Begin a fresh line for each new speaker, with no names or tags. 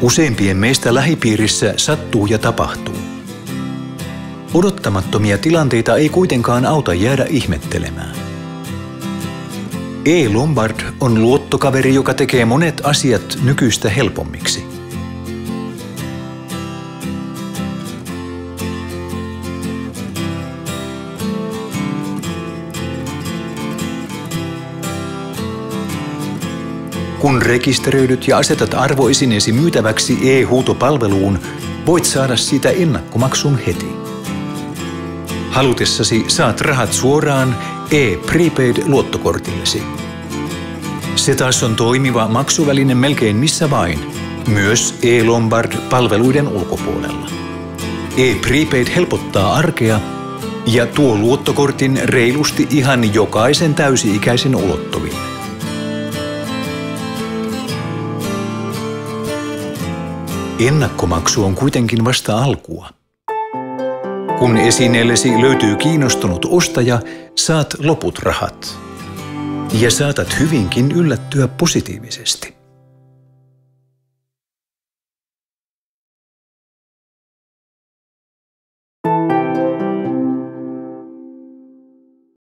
Useimpien meistä lähipiirissä sattuu ja tapahtuu. Odottamattomia tilanteita ei kuitenkaan auta jäädä ihmettelemään. E-Lombard on luottokaveri, joka tekee monet asiat nykyistä helpommiksi. Kun rekisteröidyt ja asetat arvoesineesi myytäväksi e-huutopalveluun, voit saada siitä ennakkomaksun heti. Halutessasi saat rahat suoraan e-prepaid-luottokortillesi. Se taas on toimiva maksuväline melkein missä vain, myös e-Lombard-palveluiden ulkopuolella. E-prepaid helpottaa arkea ja tuo luottokortin reilusti ihan jokaisen täysi-ikäisen ulottuville. Ennakkomaksu on kuitenkin vasta alkua. Kun esineellesi löytyy kiinnostunut ostaja, saat loput rahat. Ja saatat hyvinkin yllättyä positiivisesti.